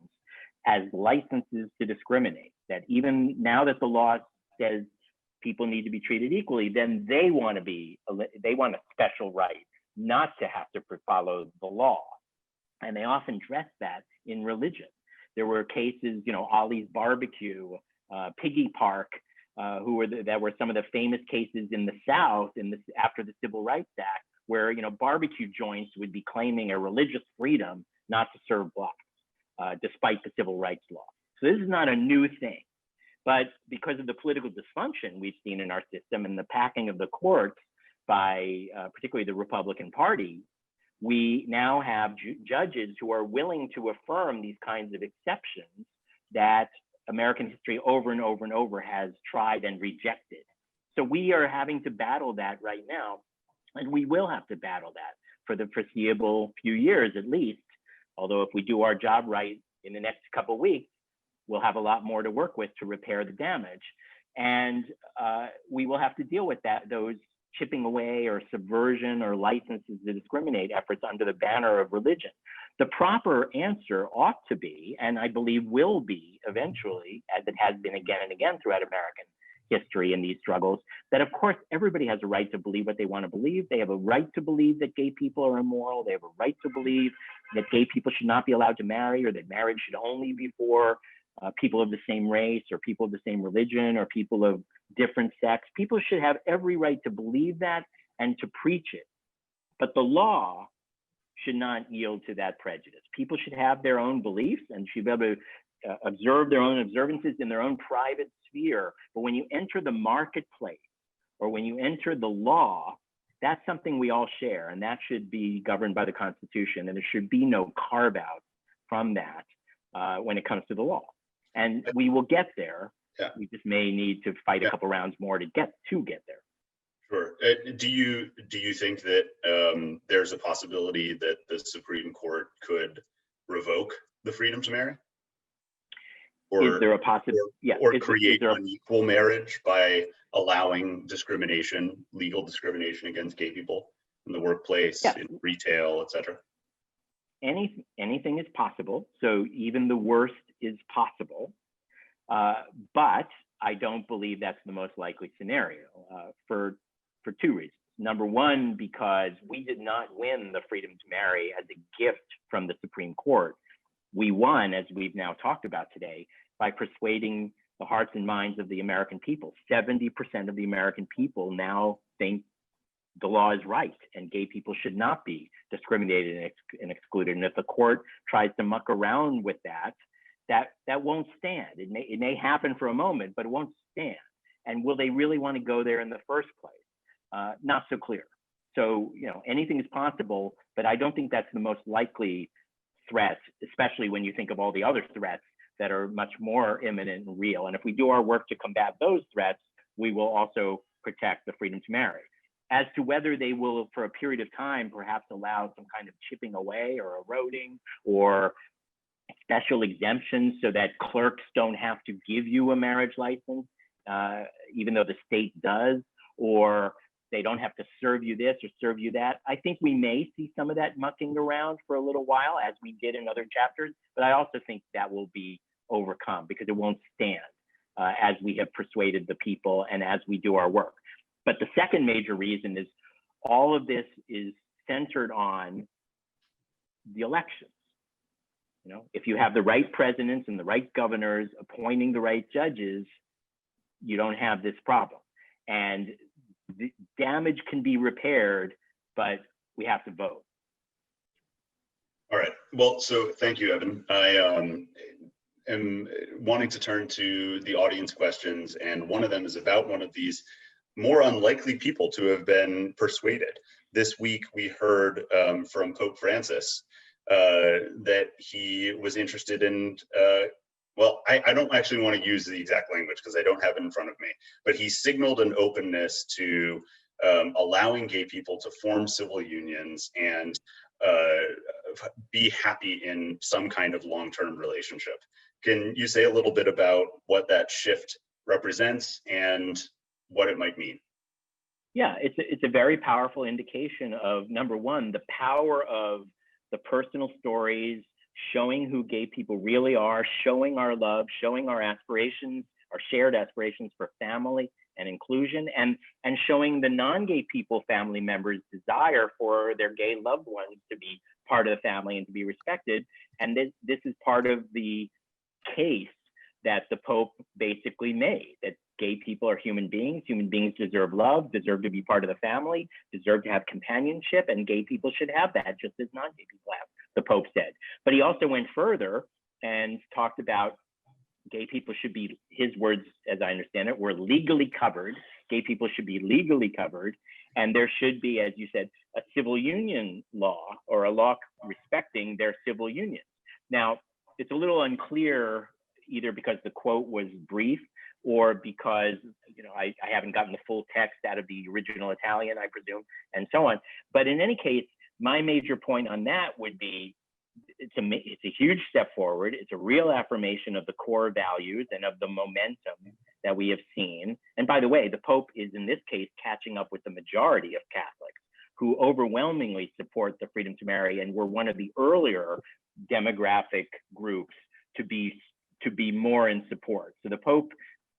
as licenses to discriminate. That even now that the law says people need to be treated equally, then they want a special right not to have to follow the law. And they often dress that in religion. There were cases, you know, Ollie's Barbecue, Piggy Park, that were some of the famous cases in the South after the Civil Rights Act, where, you know, barbecue joints would be claiming a religious freedom not to serve blacks, despite the civil rights law. So this is not a new thing, but because of the political dysfunction we've seen in our system and the packing of the courts by particularly the Republican Party, we now have judges who are willing to affirm these kinds of exceptions that American history over and over and over has tried and rejected. So we are having to battle that right now. And we will have to battle that for the foreseeable few years at least. Although if we do our job right in the next couple of weeks, we'll have a lot more to work with to repair the damage. And we will have to deal with those chipping away or subversion or licenses to discriminate efforts under the banner of religion. The proper answer ought to be, and I believe will be eventually, as it has been again and again throughout American history in these struggles, that of course everybody has a right to believe what they want to believe. They have a right to believe that gay people are immoral. They have a right to believe that gay people should not be allowed to marry, or that marriage should only be for people of the same race or people of the same religion or people of different sex. People should have every right to believe that and to preach it. But the law should not yield to that prejudice. People should have their own beliefs and should be able to observe their own observances in their own private sphere. But when you enter the marketplace or when you enter the law, that's something we all share, and that should be governed by the Constitution, and there should be no carve out from that when it comes to the law. And we will get there. Yeah. We just may need to fight a couple rounds more to get there. Sure. Do you think that there's a possibility that the Supreme Court could revoke the freedom to marry? Is there a possibility? Yeah. Or create unequal marriage by allowing discrimination, legal discrimination against gay people in the workplace, in retail, etc.? Anything is possible. So even the worst is possible. But I don't believe that's the most likely scenario for two reasons. Number one, because we did not win the freedom to marry as a gift from the Supreme Court. We won, as we've now talked about today, by persuading the hearts and minds of the American people. 70% of the American people now think the law is right and gay people should not be discriminated and excluded. And if the court tries to muck around with that won't stand. It may happen for a moment, but it won't stand. And will they really want to go there in the first place? Not so clear. So, anything is possible, but I don't think that's the most likely threat, especially when you think of all the other threats that are much more imminent and real. And if we do our work to combat those threats, we will also protect the freedom to marry. As to whether they will, for a period of time, perhaps allow some kind of chipping away or eroding or special exemptions so that clerks don't have to give you a marriage license, even though the state does, or they don't have to serve you this or serve you that. I think we may see some of that mucking around for a little while, as we did in other chapters, but I also think that will be overcome because it won't stand as we have persuaded the people and as we do our work. But the second major reason is all of this is centered on the elections. If you have the right presidents and the right governors appointing the right judges, you don't have this problem. And the damage can be repaired, but we have to vote. All right. Well, so thank you, Evan. I am wanting to turn to the audience questions, and one of them is about one of these more unlikely people to have been persuaded. This week, we heard from Pope Francis that he was interested in, well, I don't actually want to use the exact language because I don't have it in front of me, but he signaled an openness to allowing gay people to form civil unions and be happy in some kind of long-term relationship. Can you say a little bit about what that shift represents and what it might mean? Yeah, it's a very powerful indication of, number one, the power of the personal stories, showing who gay people really are, showing our love, showing our aspirations, our shared aspirations for family and inclusion, and showing the non-gay people, family members' desire for their gay loved ones to be part of the family and to be respected. And this is part of the case that the Pope basically made, that gay people are human beings deserve love, deserve to be part of the family, deserve to have companionship, and gay people should have that just as non-gay people have, the Pope said. But he also went further and talked about gay people should be, his words, as I understand it, were legally covered. Gay people should be legally covered, and there should be, as you said, a civil union law or a law respecting their civil unions. Now, it's a little unclear, either because the quote was brief or because I haven't gotten the full text out of the original Italian, I presume, and so on. But in any case, my major point on that would be it's a huge step forward. It's a real affirmation of the core values and of the momentum that we have seen. And by the way, the Pope is in this case catching up with the majority of Catholics who overwhelmingly support the freedom to marry and were one of the earlier demographic groups to be more in support. So the Pope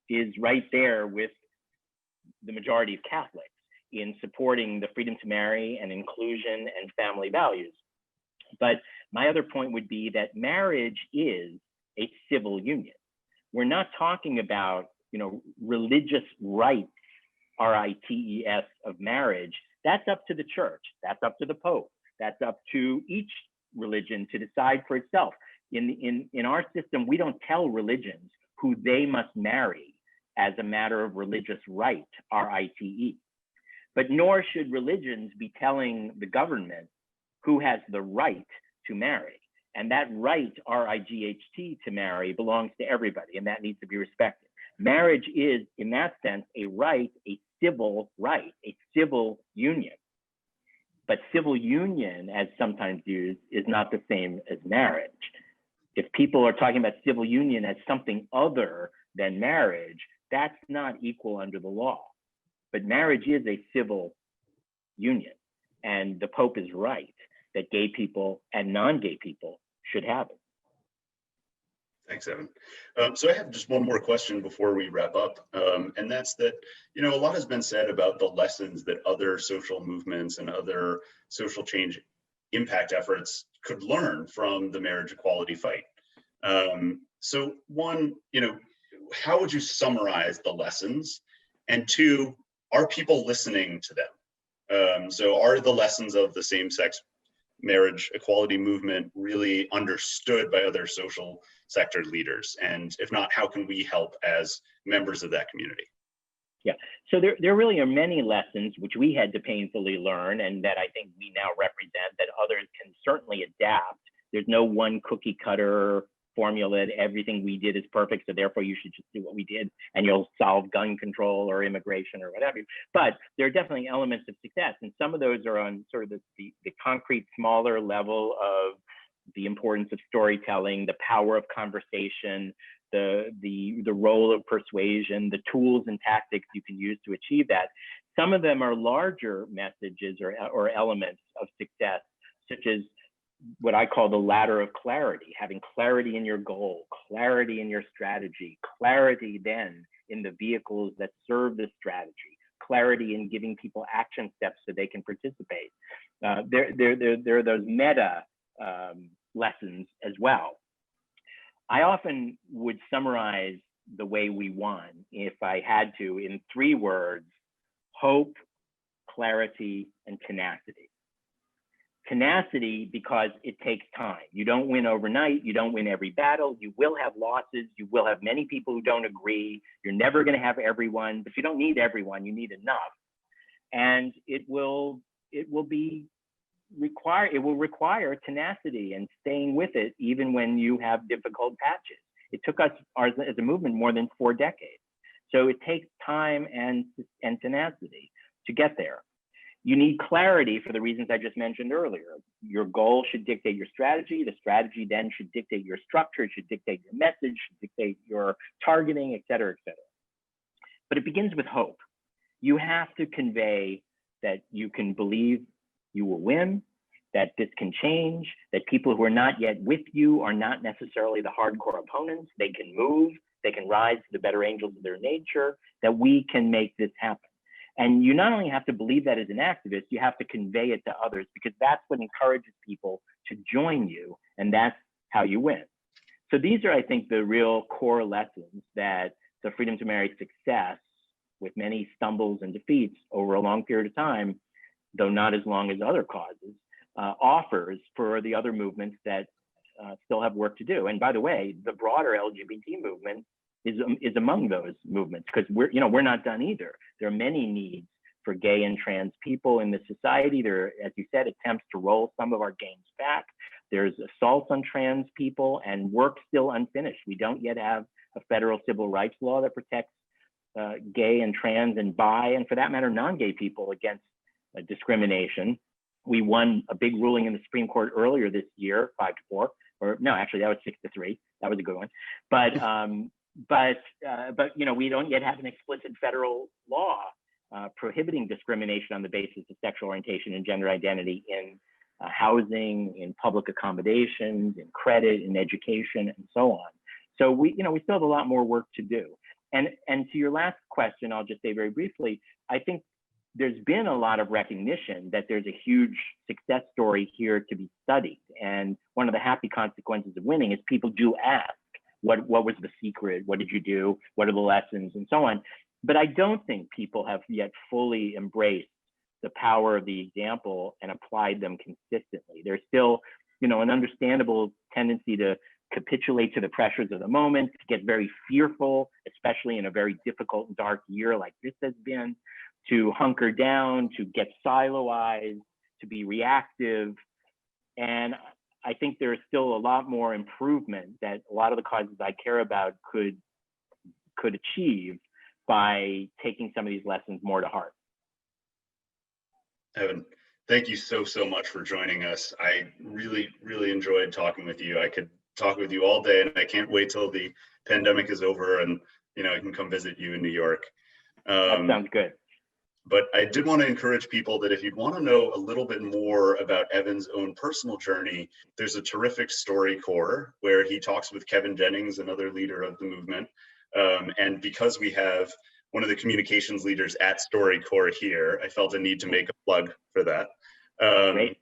is right there with the majority of Catholics in supporting the freedom to marry and inclusion and family values. But my other point would be that marriage is a civil union. We're not talking about, religious rights, R-I-T-E-S, of marriage. That's up to the church. That's up to the Pope. That's up to each religion to decide for itself. In our system, we don't tell religions who they must marry as a matter of religious right, R-I-T-E. But nor should religions be telling the government who has the right to marry. And that right, R-I-G-H-T, to marry belongs to everybody, and that needs to be respected. Marriage is, in that sense, a right, a civil right, a civil union. But civil union, as sometimes used, is not the same as marriage. If people are talking about civil union as something other than marriage, that's not equal under the law. But marriage is a civil union, and the Pope is right that gay people and non-gay people should have it. Thanks, Evan. So I have just one more question before we wrap up, and that's that, a lot has been said about the lessons that other social movements and other social change impact efforts could learn from the marriage equality fight. So one, how would you summarize the lessons? And two, are people listening to them? So are the lessons of the same-sex marriage equality movement really understood by other social sector leaders? And if not, how can we help as members of that community? Yeah, so there really are many lessons which we had to painfully learn, and that I think we now represent, that others can certainly adapt. There's no one cookie cutter formula that everything we did is perfect, so therefore you should just do what we did and you'll solve gun control or immigration or whatever. But there are definitely elements of success, and some of those are on sort of the concrete, smaller level of the importance of storytelling, the power of conversation, the role of persuasion, the tools and tactics you can use to achieve that. Some of them are larger messages or elements of success, such as what I call the ladder of clarity, having clarity in your goal, clarity in your strategy, clarity then in the vehicles that serve the strategy, clarity in giving people action steps so they can participate. There are those meta lessons as well. I often would summarize the way we won, if I had to, in 3 words: hope, clarity, and tenacity. Tenacity, because it takes time. You don't win overnight. You don't win every battle. You will have losses. You will have many people who don't agree. You're never going to have everyone, but you don't need everyone. You need enough. And it will require tenacity and staying with it, even when you have difficult patches. It took us as a movement more than 4 decades. So it takes time and tenacity to get there. You need clarity for the reasons I just mentioned earlier. Your goal should dictate your strategy. The strategy then should dictate your structure. It should dictate your message, should dictate your targeting, et cetera, et cetera. But it begins with hope. You have to convey that you can believe you will win, that this can change, that people who are not yet with you are not necessarily the hardcore opponents. They can move, they can rise to the better angels of their nature, that we can make this happen. And you not only have to believe that as an activist, you have to convey it to others, because that's what encourages people to join you, and that's how you win. So these are, I think, the real core lessons that the Freedom to Marry success, with many stumbles and defeats over a long period of time, though not as long as other causes, offers for the other movements that still have work to do. And by the way, the broader LGBT movement is among those movements, because we're not done either. There are many needs for gay and trans people in the society. There are, as you said, attempts to roll some of our gains back. There's assaults on trans people and work still unfinished. We don't yet have a federal civil rights law that protects gay and trans and bi, and for that matter, non-gay people against discrimination. We won a big ruling in the Supreme Court earlier this year, 5-4, or no, actually that was 6-3. That was a good one. But we don't yet have an explicit federal law prohibiting discrimination on the basis of sexual orientation and gender identity in housing, in public accommodations, in credit, in education, and so on. So we still have a lot more work to do. And to your last question, I'll just say very briefly, I think there's been a lot of recognition that there's a huge success story here to be studied. And one of the happy consequences of winning is people do ask, what was the secret? What did you do? What are the lessons? And so on. But I don't think people have yet fully embraced the power of the example and applied them consistently. There's still, an understandable tendency to capitulate to the pressures of the moment, to get very fearful, especially in a very difficult and dark year like this has been, to hunker down, to get siloized, to be reactive. And I think there's still a lot more improvement that a lot of the causes I care about could achieve by taking some of these lessons more to heart. Evan, thank you so much for joining us. I really enjoyed talking with you. I could talk with you all day, and I can't wait till the pandemic is over and I can come visit you in New York. That sounds good. But I did want to encourage people that if you'd want to know a little bit more about Evan's own personal journey, there's a terrific StoryCorps where he talks with Kevin Jennings, another leader of the movement. And because we have one of the communications leaders at StoryCorps here, I felt a need to make a plug for that. Great.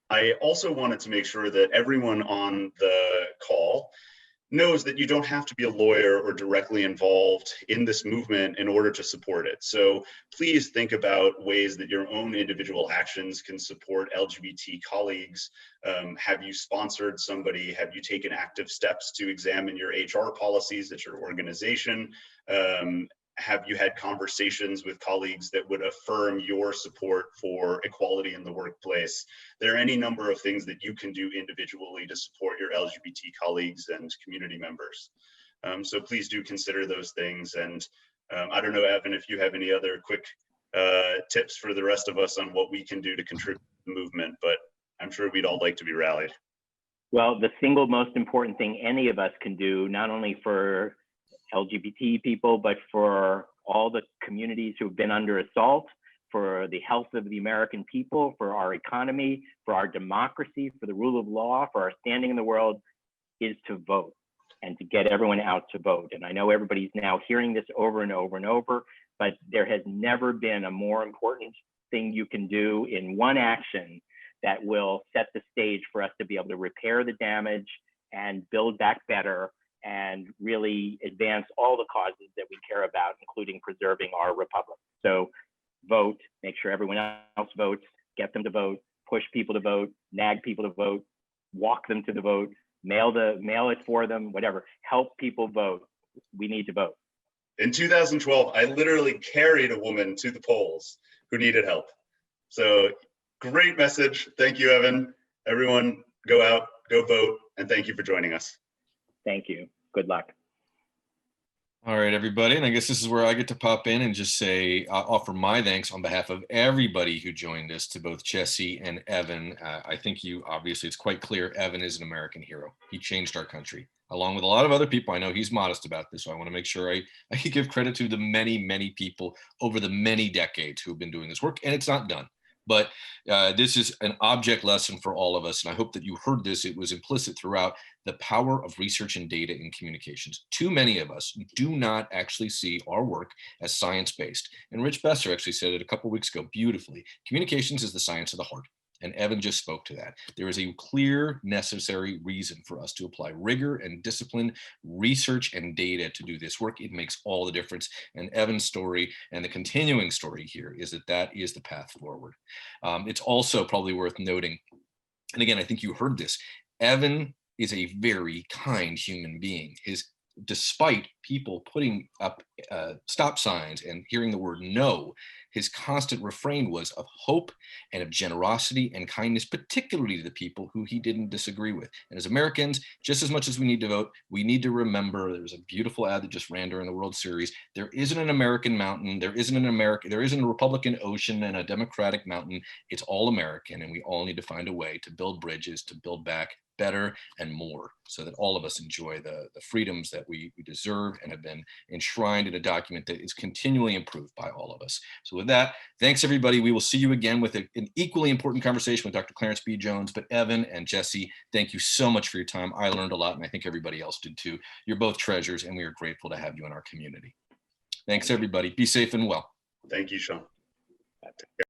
I also wanted to make sure that everyone on the call knows that you don't have to be a lawyer or directly involved in this movement in order to support it. So please think about ways that your own individual actions can support LGBT colleagues. Have you sponsored somebody? Have you taken active steps to examine your HR policies at your organization? Have you had conversations with colleagues that would affirm your support for equality in the workplace? There are any number of things that you can do individually to support your LGBT colleagues and community members. So please do consider those things. And I don't know, Evan, if you have any other quick tips for the rest of us on what we can do to contribute to the movement, but I'm sure we'd all like to be rallied. Well, the single most important thing any of us can do, not only for LGBT people, but for all the communities who have been under assault, for the health of the American people, for our economy, for our democracy, for the rule of law, for our standing in the world, is to vote and to get everyone out to vote. And I know everybody's now hearing this over and over and over, but there has never been a more important thing you can do in one action that will set the stage for us to be able to repair the damage and build back better and really advance all the causes that we care about, including preserving our republic. So vote, make sure everyone else votes, get them to vote, push people to vote, nag people to vote, walk them to the vote, mail it for them, whatever. Help people vote. We need to vote. In 2012, I literally carried a woman to the polls who needed help. So great message. Thank you, Evan. Everyone, go out, go vote, and thank you for joining us. Thank you. Good luck. All right, everybody. And I guess this is where I get to pop in and just say, offer my thanks on behalf of everybody who joined us, to both Jesse and Evan. I think obviously, it's quite clear Evan is an American hero. He changed our country, along with a lot of other people. I know he's modest about this, so I want to make sure I give credit to the many people over the many decades who have been doing this work, and it's not done. But this is an object lesson for all of us, and I hope that you heard this. It was implicit throughout: the power of research and data in communications. Too many of us do not actually see our work as science-based. And Rich Besser actually said it a couple of weeks ago beautifully. Communications is the science of the heart. And Evan just spoke to that. There is a clear, necessary reason for us to apply rigor and discipline, research and data to do this work. It makes all the difference. And Evan's story and the continuing story here is that is the path forward. It's also probably worth noting, and again, I think you heard this, Evan is a very kind human being. Despite people putting up stop signs and hearing the word no, his constant refrain was of hope and of generosity and kindness, particularly to the people who he didn't disagree with. And as Americans, just as much as we need to vote, we need to remember, there's a beautiful ad that just ran during the World Series. There isn't an American mountain. There isn't a Republican ocean and a Democratic mountain. It's all American, and we all need to find a way to build bridges, to build back better and more, so that all of us enjoy the freedoms that we deserve and have been enshrined in a document that is continually improved by all of us. So with that, thanks everybody. We will see you again with an equally important conversation with Dr. Clarence B. Jones. But Evan and Jesse, thank you so much for your time. I learned a lot, and I think everybody else did too. You're both treasures, and we are grateful to have you in our community. Thanks everybody. Be safe and well. Thank you, Sean.